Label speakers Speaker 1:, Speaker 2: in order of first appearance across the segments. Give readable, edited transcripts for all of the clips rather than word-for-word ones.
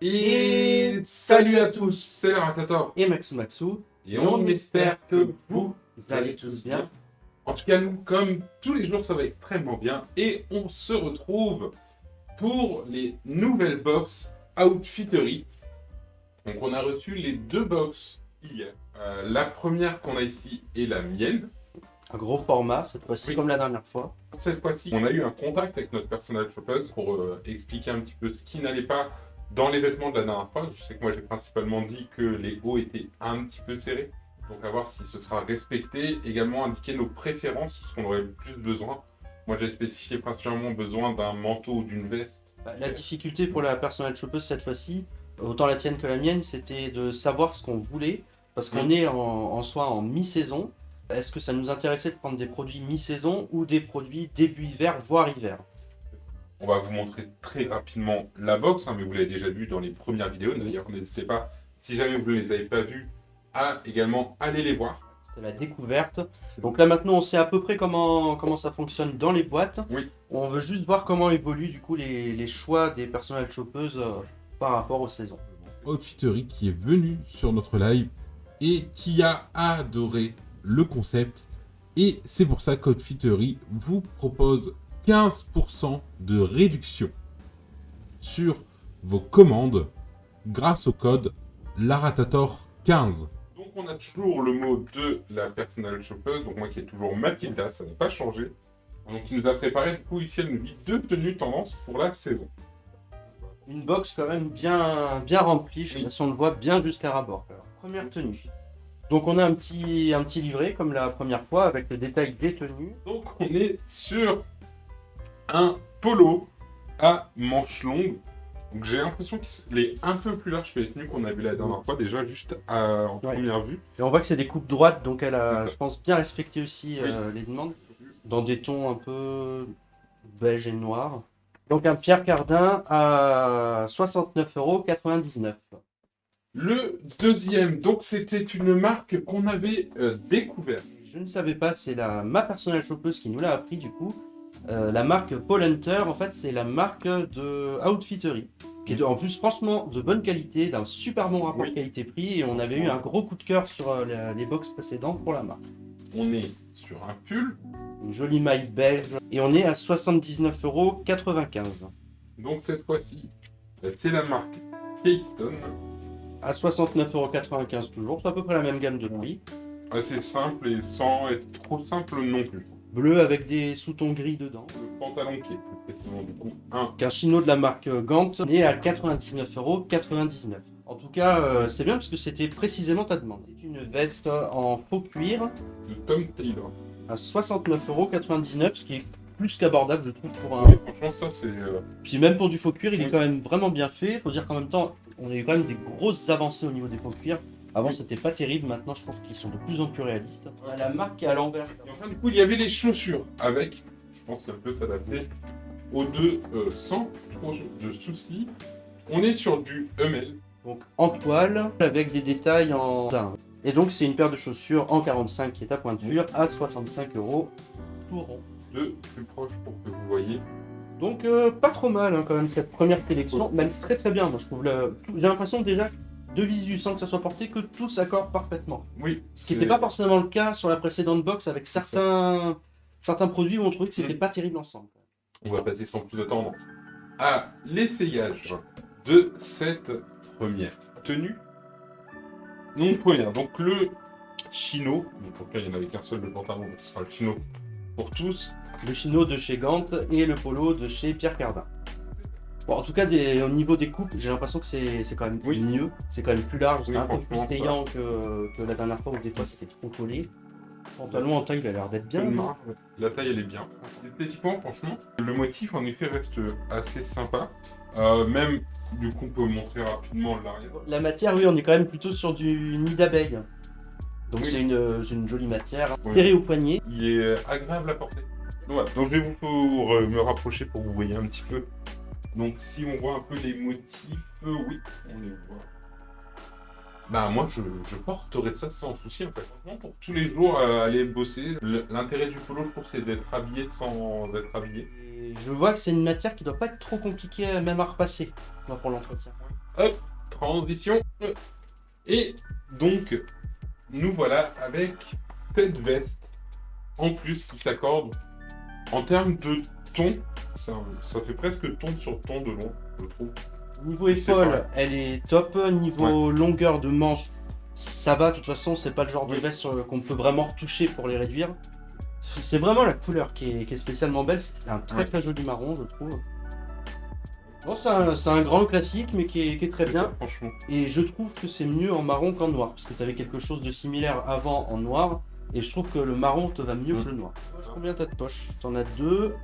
Speaker 1: Et salut à tous, c'est le Ratator.
Speaker 2: Et Maxou,
Speaker 1: Et on espère que vous
Speaker 2: allez tous bien.
Speaker 1: En tout cas, nous, comme tous les jours, ça va extrêmement bien. Et on se retrouve pour les nouvelles box Outfittery. Donc, on a reçu les deux box hier. La première qu'on a ici est la mienne.
Speaker 2: Un gros format, cette fois-ci,
Speaker 1: Oui.
Speaker 2: comme la dernière fois.
Speaker 1: Cette fois-ci, on a eu un contact avec notre personnel shoppeuse pour expliquer un petit peu ce qui n'allait pas dans les vêtements de la dernière fois. Je sais que moi, j'ai principalement dit que les hauts étaient un petit peu serrés. Donc, à voir si ce sera respecté. Également, indiquer nos préférences, ce qu'on aurait le plus besoin. Moi, j'ai spécifié principalement besoin d'un manteau ou d'une veste.
Speaker 2: La difficulté pour la personnelle shoppeuse cette fois-ci, autant la tienne que la mienne, c'était de savoir ce qu'on voulait. Parce qu'on est en soi en mi-saison. Est-ce que ça nous intéressait de prendre des produits mi-saison ou des produits début hiver, voire hiver?
Speaker 1: On va vous montrer très rapidement la box, mais vous l'avez déjà vu dans les premières vidéos. D'ailleurs, n'hésitez pas, si jamais vous ne les avez pas vues, à également aller les voir.
Speaker 2: C'était la découverte. Donc là maintenant on sait à peu près comment ça fonctionne dans les boîtes.
Speaker 1: Oui.
Speaker 2: On veut juste voir comment évoluent du coup les choix des personnels shoppeuses par rapport aux saisons.
Speaker 3: Outfittery qui est venu sur notre live et qui a adoré le concept. Et c'est pour ça qu'Outfittery vous propose 15% de réduction sur vos commandes grâce au code LARATATOR15.
Speaker 1: Donc on a toujours le mot de la personnelle shoppeuse, donc moi qui est toujours Mathilda, ça n'a pas changé. Donc il nous a préparé du coup ici, elle nous dit 2 tenues tendance pour la saison.
Speaker 2: Une box quand même bien remplie, je sais pas si on le voit bien jusqu'à ras-bord. Alors, première tenue. Donc on a un petit livret comme la première fois avec le détail des tenues.
Speaker 1: Donc on est sur un polo à manches longues. Donc j'ai l'impression qu'il est un peu plus large que les tenues qu'on a vues la dernière fois, déjà juste en première vue.
Speaker 2: Et on voit que c'est des coupes droites, donc elle a,
Speaker 1: C'est ça.
Speaker 2: je pense, bien respecté aussi
Speaker 1: Oui.
Speaker 2: les demandes. Dans des tons un peu beige et noir. Donc un Pierre Cardin à 69,99 €.
Speaker 1: Le deuxième, donc c'était une marque qu'on avait découverte.
Speaker 2: Je ne savais pas, c'est ma personnelle shoppeuse qui nous l'a appris du coup. La marque Paul Hunter, en fait, c'est la marque de Outfittery. Qui est en plus, franchement, de bonne qualité, d'un super bon rapport
Speaker 1: Oui.
Speaker 2: qualité-prix. Et on avait eu un gros coup de cœur sur les box précédentes pour la marque.
Speaker 1: On est sur un pull,
Speaker 2: Une jolie maille belge. Et on est à 79,95 €.
Speaker 1: donc cette fois-ci, c'est la marque Keystone.
Speaker 2: À 69,95 € toujours. C'est à peu près la même gamme de prix.
Speaker 1: Assez simple et sans être trop simple non plus.
Speaker 2: Bleu avec des sous-tons gris dedans.
Speaker 1: Le pantalon qui est plus précisément du coup un.
Speaker 2: Un chino de la marque Gant est à 99,99 €. En tout cas, c'est bien parce que c'était précisément ta demande. C'est une veste en faux cuir
Speaker 1: De Tom Taylor.
Speaker 2: à 69,99 €, ce qui est plus qu'abordable, je trouve, pour un.
Speaker 1: Et franchement, ça c'est.
Speaker 2: Puis même pour du faux cuir, il est quand même vraiment bien fait. Faut dire qu'en même temps, on a eu quand même des grosses avancées au niveau des faux cuirs. Avant, c'était pas terrible. Maintenant, je trouve qu'ils sont de plus en plus réalistes. On a la marque qui est à l'envers.
Speaker 1: Et enfin, du coup, il y avait les chaussures avec. Je pense qu'elle peut s'adapter aux deux sans trop de soucis. On est sur du Hummel.
Speaker 2: Donc en toile, avec des détails en daim. Et donc, c'est une paire de chaussures en 45 qui est à pointure à 65 € tout rond.
Speaker 1: De plus proche pour que vous voyez.
Speaker 2: Donc pas trop mal hein, quand même cette première sélection, même très très bien. Moi je trouve j'ai l'impression déjà de visu sans que ça soit porté que tout s'accorde parfaitement.
Speaker 1: Oui.
Speaker 2: Ce qui n'était pas forcément le cas sur la précédente box avec certains produits où on trouvait que c'était pas terrible ensemble.
Speaker 1: On va passer sans plus de temps à l'essayage de cette première tenue. Donc première, donc le chino. Donc là il n'y en avait qu'un seul, le pantalon, donc ce sera le chino pour tous.
Speaker 2: Le chino de chez Gant et le polo de chez Pierre Cardin. Bon, en tout cas, au niveau des coupes, j'ai l'impression que c'est quand même
Speaker 1: Oui.
Speaker 2: mieux. C'est quand même plus large, c'est
Speaker 1: Oui,
Speaker 2: un peu plus
Speaker 1: franchement,
Speaker 2: payant que la dernière fois où des fois c'était trop collé. Le pantalon en taille, il a l'air d'être bien.
Speaker 1: Peu de marge. La taille elle est bien. Esthétiquement, franchement, le motif en effet reste assez sympa. Même du coup on peut montrer rapidement l'arrière.
Speaker 2: La matière, oui, on est quand même plutôt sur du nid d'abeille. Donc
Speaker 1: Oui.
Speaker 2: c'est une jolie matière,
Speaker 1: Oui.
Speaker 2: serrée au poignet.
Speaker 1: Il est agréable à porter. Donc, voilà. Donc je vais vous me rapprocher pour que vous voyez un petit peu. Donc si on voit un peu les motifs, oui, on les voit. Bah moi je porterais ça sans souci en fait. Franchement, pour tous les jours aller bosser, l'intérêt du polo je trouve c'est d'être habillé sans être habillé.
Speaker 2: Et je vois que c'est une matière qui doit pas être trop compliquée même à repasser. moi pour l'entretien.
Speaker 1: Hop, transition. Et donc, nous voilà avec cette veste en plus qui s'accorde en termes de ton. Ça fait presque ton sur ton de long, je trouve.
Speaker 2: Niveau
Speaker 1: C'est
Speaker 2: épaule,
Speaker 1: pareil.
Speaker 2: elle est top. Niveau longueur de manche, ça va. De toute façon, c'est pas le genre de
Speaker 1: Oui.
Speaker 2: veste qu'on peut vraiment retoucher pour les réduire. C'est vraiment la couleur qui est spécialement belle. C'est un très
Speaker 1: Ouais.
Speaker 2: très joli marron, je trouve. Bon, c'est un grand classique, mais qui est très
Speaker 1: C'est
Speaker 2: bien.
Speaker 1: ça, franchement.
Speaker 2: Et je trouve que c'est mieux en marron qu'en noir, parce que tu avais quelque chose de similaire avant en noir, et je trouve que le marron te va mieux que le noir. Combien t'as de poches? T'en as deux,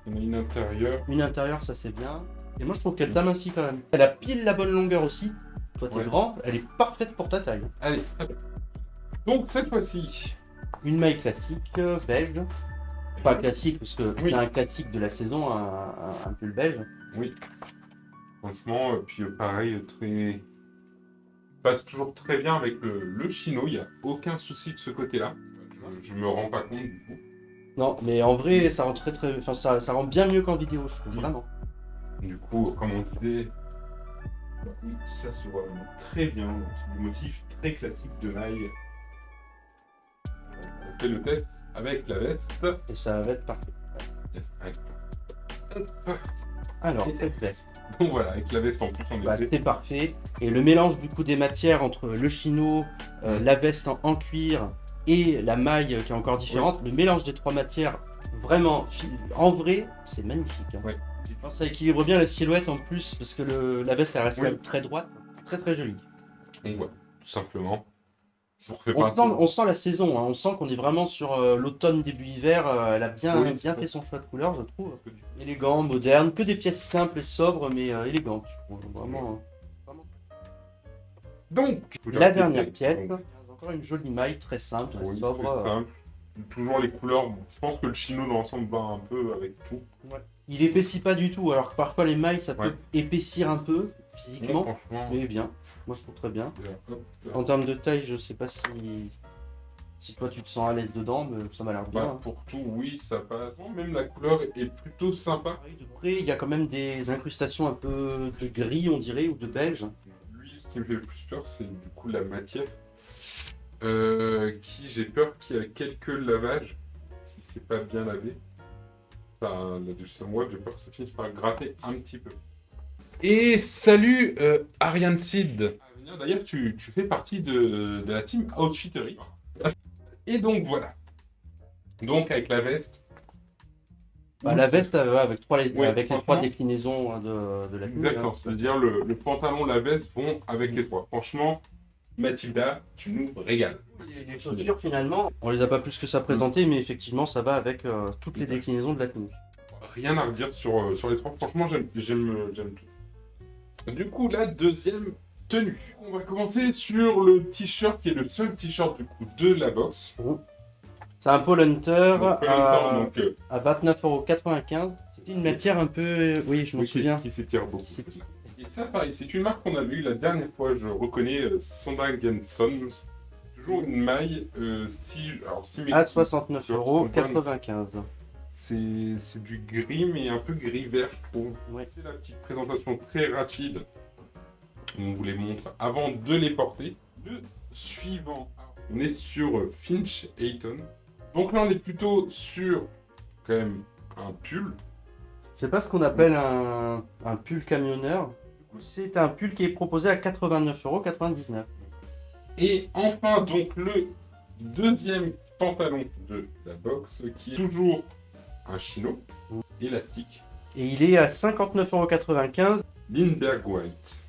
Speaker 1: On a une intérieure.
Speaker 2: une intérieure, ça c'est bien. Et moi je trouve qu'elle t'amincit quand même. Elle a pile la bonne longueur aussi. Toi t'es
Speaker 1: Ouais.
Speaker 2: grand, elle est parfaite pour ta taille.
Speaker 1: Allez, hop. Donc cette fois-ci,
Speaker 2: Une maille classique, beige. Pas classique, parce que
Speaker 1: Oui.
Speaker 2: c'est un classique de la saison, un pull beige.
Speaker 1: oui. Franchement, puis pareil, très. Passe toujours très bien avec le chino, il n'y a aucun souci de ce côté-là. Je me rends pas compte du coup.
Speaker 2: Non, mais en vrai, ça rend enfin, ça rend bien mieux qu'en vidéo, je trouve, vraiment.
Speaker 1: Du coup, comme on disait, oui, ça se voit vraiment très bien. Donc, c'est du motif très classique de maille. On fait le test avec la veste.
Speaker 2: Et ça va être parfait.
Speaker 1: Avec-
Speaker 2: Alors, cette veste.
Speaker 1: Donc voilà, avec la veste en plus, on
Speaker 2: Bah,
Speaker 1: est
Speaker 2: c'est parfait. Et le mélange du coup des matières entre le chino, la veste en cuir et la maille qui est encore différente, le mélange des trois matières, vraiment, en vrai, c'est magnifique. Hein.
Speaker 1: Ouais.
Speaker 2: Non, ça équilibre bien la silhouette en plus, parce que la veste elle reste
Speaker 1: Oui.
Speaker 2: quand même très droite, très très jolie.
Speaker 1: Donc voilà, tout simplement. Je refais
Speaker 2: On
Speaker 1: pas.
Speaker 2: sent, on sent la saison, hein. On sent qu'on est vraiment sur l'automne, début hiver. Elle a bien,
Speaker 1: Oui, c'est
Speaker 2: bien
Speaker 1: ça.
Speaker 2: fait son choix de couleur, je trouve. Élégant, moderne, que des pièces simples et sobres, mais élégantes, je trouve. Vraiment.
Speaker 1: Donc,
Speaker 2: La dernière pièce,
Speaker 1: Donc,
Speaker 2: encore une jolie maille, très simple, très
Speaker 1: oui,
Speaker 2: sobre.
Speaker 1: c'est simple. Toujours les couleurs. Bon, je pense que le chino dans l'ensemble va un peu avec tout.
Speaker 2: Il épaissit pas du tout, alors que parfois les mailles ça peut
Speaker 1: Ouais.
Speaker 2: épaissir un peu
Speaker 1: Non,
Speaker 2: physiquement,
Speaker 1: franchement.
Speaker 2: mais bien. Moi je trouve très bien.
Speaker 1: Hop, là.
Speaker 2: En termes de taille, je sais pas si toi tu te sens à l'aise dedans, mais ça m'a l'air bien.
Speaker 1: Bah, pour tout, oui, ça passe. Non, même la couleur est plutôt sympa.
Speaker 2: De près, il y a quand même des incrustations un peu de gris, on dirait, ou de beige.
Speaker 1: Lui, ce qui me fait le plus peur, c'est du coup la matière. Qui j'ai peur qu'il y ait quelques lavages, si c'est pas bien lavé. Enfin, là-dessus, sur moi, j'ai peur que ça finisse par gratter un petit peu. Et salut Ariane Seed. D'ailleurs, tu fais partie de la team Outfittery. Et donc voilà. Donc avec la veste.
Speaker 2: Bah, la veste avec
Speaker 1: Ouais,
Speaker 2: avec les trois
Speaker 1: franchement.
Speaker 2: déclinaisons de la tenue.
Speaker 1: D'accord,
Speaker 2: hein.
Speaker 1: c'est-à-dire le pantalon, la veste vont avec les trois. Franchement, Mathilda, tu nous régales.
Speaker 2: Les chaussures finalement, on les a pas plus que ça présentées, mais effectivement ça va avec toutes les
Speaker 1: Exact.
Speaker 2: déclinaisons de la tenue.
Speaker 1: Rien à redire sur les trois. Franchement, j'aime tout. Du coup, la deuxième tenue. On va commencer sur le t-shirt qui est le seul t-shirt du coup de la box.
Speaker 2: C'est un Paul Hunter
Speaker 1: Donc, Paul Hunter, donc,
Speaker 2: à 29,95 €. C'était une matière un peu. Oui, je m'en
Speaker 1: oui,
Speaker 2: souviens.
Speaker 1: qui s'étire beaucoup.
Speaker 2: Qui s'étire.
Speaker 1: Et ça, pareil, c'est une marque qu'on a vue la dernière fois. Je reconnais Sandang Sons. Toujours une maille alors,
Speaker 2: À 69,95 €.
Speaker 1: C'est du gris, mais un peu gris-vert, je trouve.
Speaker 2: Ouais.
Speaker 1: C'est la petite présentation très rapide. On vous les montre avant de les porter. Le suivant, on est sur Finch Hayton. Donc là, on est plutôt sur, quand même, un pull.
Speaker 2: C'est pas ce qu'on appelle un pull camionneur. C'est un pull qui est proposé à 89,99 €.
Speaker 1: Et enfin, donc, le deuxième pantalon de la box, qui est toujours un chino, élastique,
Speaker 2: Et il est à 59,95 €.
Speaker 1: Lindbergh White.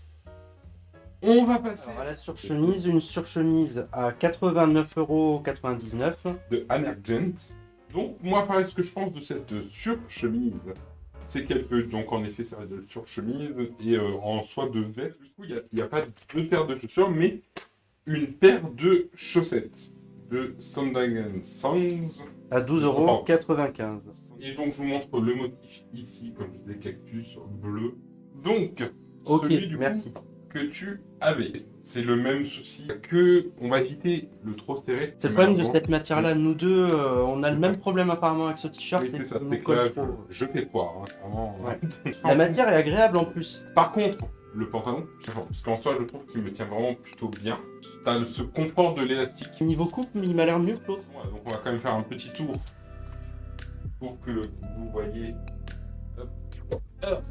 Speaker 1: On va passer
Speaker 2: Alors, à la surchemise, une surchemise à 89,99 €.
Speaker 1: de Anne Argent. Donc, moi, pareil, ce que je pense de cette surchemise, c'est qu'elle peut donc en effet servir de surchemise et en soit de veste. Du coup, il n'y a pas deux paires de chaussures, mais une paire de chaussettes de Sandang Sons.
Speaker 2: À 12,95 €.
Speaker 1: Et donc, je vous montre le motif ici, comme je disais, cactus bleu. Donc,
Speaker 2: Ok,
Speaker 1: celui du coup
Speaker 2: merci.
Speaker 1: que tu avais. C'est le même souci que on va éviter le trop serré.
Speaker 2: C'est le problème de
Speaker 1: Malheureusement.
Speaker 2: cette matière-là. Nous deux, on a le même problème apparemment avec ce t-shirt.
Speaker 1: Oui, c'est ça,
Speaker 2: qu'il
Speaker 1: c'est
Speaker 2: nous
Speaker 1: que
Speaker 2: colle
Speaker 1: là,
Speaker 2: trop.
Speaker 1: je fais quoi, hein, vraiment.
Speaker 2: Ouais. La matière est agréable en plus.
Speaker 1: Par contre, le pantalon. Parce qu'en soi, je trouve qu'il me tient vraiment plutôt bien. T'as ce confort de l'élastique.
Speaker 2: Niveau coupe, il m'a l'air mieux que l'autre.
Speaker 1: Ouais, donc on va quand même faire un petit tour pour que vous voyez. Hop, hop.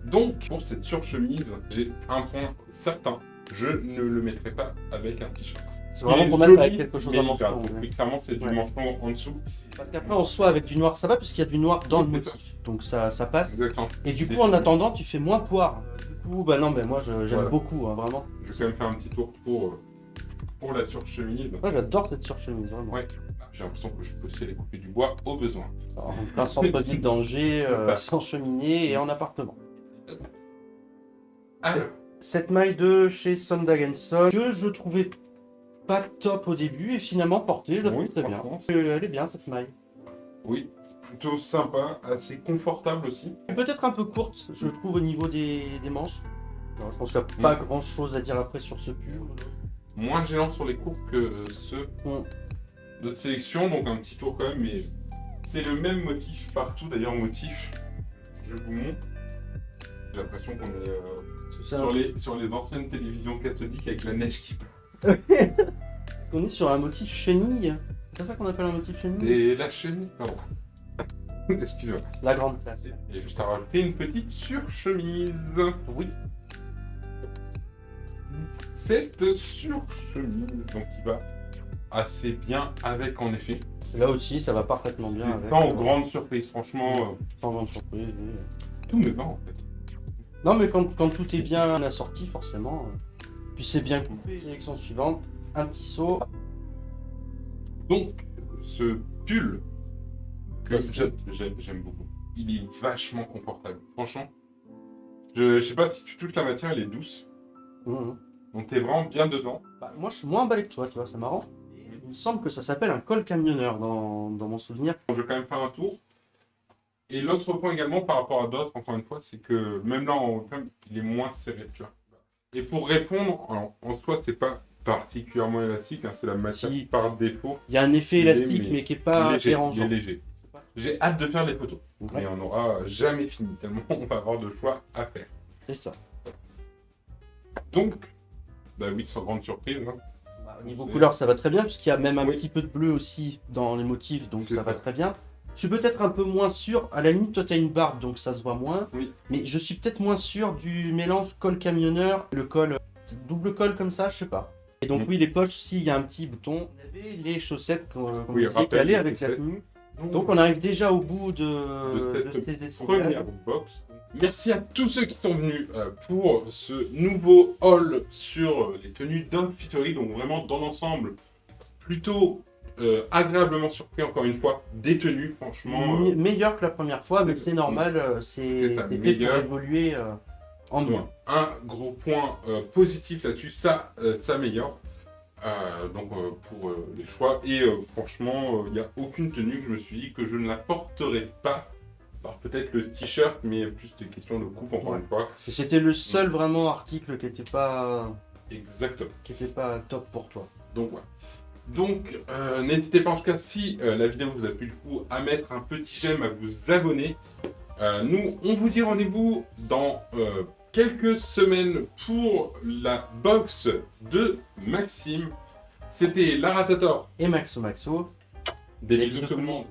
Speaker 1: Donc, pour cette surchemise, j'ai un point certain. Je ne le mettrai pas avec un t-shirt.
Speaker 2: C'est vraiment
Speaker 1: Il est
Speaker 2: pour mettre avec
Speaker 1: joli,
Speaker 2: quelque chose
Speaker 1: mais
Speaker 2: en
Speaker 1: il
Speaker 2: manchon.
Speaker 1: garde.
Speaker 2: Ouais.
Speaker 1: Oui, clairement, c'est du
Speaker 2: Ouais.
Speaker 1: manchon en dessous.
Speaker 2: Parce qu'après, en soi, avec du noir, ça va, puisqu'il y a du noir dans
Speaker 1: Oui,
Speaker 2: le
Speaker 1: c'est
Speaker 2: motif. Donc ça passe.
Speaker 1: Exactement.
Speaker 2: Et du coup, en attendant, tu fais moins poire. Du coup, bah non, mais moi, j'aime
Speaker 1: Voilà.
Speaker 2: beaucoup, hein, vraiment.
Speaker 1: Je vais quand même faire un petit tour pour la surchemise.
Speaker 2: Moi, j'adore cette surchemise, vraiment.
Speaker 1: Ouais. J'ai l'impression que je peux aussi aller couper du bois au besoin.
Speaker 2: En plein centre-ville d'Angers, sans cheminée et en appartement.
Speaker 1: Alors,
Speaker 2: Cette maille de chez Sondag & que je trouvais pas top au début et finalement portée, je la trouve
Speaker 1: Oui,
Speaker 2: très bien.
Speaker 1: franchement.
Speaker 2: Elle est bien cette maille.
Speaker 1: oui, plutôt sympa, assez confortable aussi.
Speaker 2: Peut-être un peu courte, je trouve, au niveau des manches. Alors, je pense qu'il n'y a pas grand chose à dire après sur ce pull.
Speaker 1: Moins gênant sur les cours que ceux de notre sélection, donc un petit tour quand même, mais c'est le même motif partout. D'ailleurs, motif, je vous montre. J'ai l'impression qu'on est sur les anciennes télévisions cathodiques avec la neige qui pleut.
Speaker 2: Est-ce qu'on est sur un motif chenille? C'est ça qu'on appelle un motif chenille?
Speaker 1: C'est la chenille, pardon. Excusez-moi.
Speaker 2: La grande classe.
Speaker 1: Il y a juste à rajouter une petite surchemise.
Speaker 2: Oui.
Speaker 1: Cette surchemise, donc qui va assez bien avec en effet.
Speaker 2: Là aussi, ça va parfaitement bien
Speaker 1: Et
Speaker 2: avec.
Speaker 1: sans grande surprise, franchement,
Speaker 2: Sans grande surprise, oui.
Speaker 1: tout me va en fait.
Speaker 2: Non, mais quand tout est bien assorti, forcément. Puis c'est bien coupé. Sélection suivante, un petit saut.
Speaker 1: Donc, ce pull que
Speaker 2: Merci.
Speaker 1: j'aime beaucoup, il est vachement confortable. Franchement, je sais pas si tu touches la matière, elle est douce.
Speaker 2: Mhm.
Speaker 1: Donc t'es vraiment bien dedans.
Speaker 2: Bah, moi, je suis moins emballé que toi, tu vois, c'est marrant. Il me semble que ça s'appelle un col camionneur dans mon souvenir.
Speaker 1: Je vais quand même faire un tour. Et l'autre point également par rapport à d'autres, encore une fois, c'est que même là, il est moins serré, tu vois. Et pour répondre, alors, en soi, c'est pas particulièrement élastique, hein, c'est la matière
Speaker 2: Si.
Speaker 1: par défaut.
Speaker 2: Il y a un effet
Speaker 1: Il est,
Speaker 2: élastique, mais qui est pas
Speaker 1: léger,
Speaker 2: dérangeant.
Speaker 1: il est léger. J'ai hâte de faire les photos,
Speaker 2: Ouais,
Speaker 1: mais on n'aura jamais fini, tellement on va avoir de choix à faire.
Speaker 2: c'est ça.
Speaker 1: Donc, bah oui, sans grande surprise. Hein.
Speaker 2: Bah, au niveau couleur, ça va très bien, puisqu'il y a même un
Speaker 1: Oui.
Speaker 2: petit peu de bleu aussi dans les motifs, donc
Speaker 1: C'est
Speaker 2: ça va
Speaker 1: ça.
Speaker 2: très bien. Je suis peut-être un peu moins sûr, à la limite, toi tu as une barbe, donc ça se voit moins.
Speaker 1: Oui.
Speaker 2: Mais je suis peut-être moins sûr du mélange col camionneur, le col, double col comme ça, je sais pas. Et donc,
Speaker 1: Mm.
Speaker 2: oui, les poches, s'il y a un petit bouton. On avait les chaussettes qu'on
Speaker 1: Oui,
Speaker 2: disait
Speaker 1: rappel,
Speaker 2: qui allaient
Speaker 1: les
Speaker 2: avec la
Speaker 1: chaussettes.
Speaker 2: tenue. Donc, on arrive déjà au bout de
Speaker 1: De
Speaker 2: ces
Speaker 1: cette
Speaker 2: essais.
Speaker 1: première box. Merci à tous ceux qui sont venus pour ce nouveau haul sur les tenues d'Outfittery. Donc vraiment dans l'ensemble, plutôt agréablement surpris encore une fois des tenues, franchement.
Speaker 2: Meilleur que la première fois, mais
Speaker 1: c'est-
Speaker 2: c'est normal,
Speaker 1: c'est
Speaker 2: c'est
Speaker 1: ça,
Speaker 2: fait pour
Speaker 1: meilleur.
Speaker 2: évoluer en mieux.
Speaker 1: Donc, un gros point positif là-dessus, ça s'améliore. Donc pour les choix. Et franchement, il n'y a aucune tenue que je me suis dit que je ne la porterai pas. Alors peut-être le t-shirt, mais plus des questions de coupe encore
Speaker 2: Ouais.
Speaker 1: une fois.
Speaker 2: Et c'était le seul vraiment article qui était pas top pour toi.
Speaker 1: Donc voilà. Donc n'hésitez pas en tout cas si la vidéo vous a plu du coup à mettre un petit j'aime, à vous abonner. Nous on vous dit rendez-vous dans quelques semaines pour la box de Maxime. C'était Laratator.
Speaker 2: Et Maxo.
Speaker 1: Des
Speaker 2: Des
Speaker 1: bisous
Speaker 2: bisous
Speaker 1: tout le monde.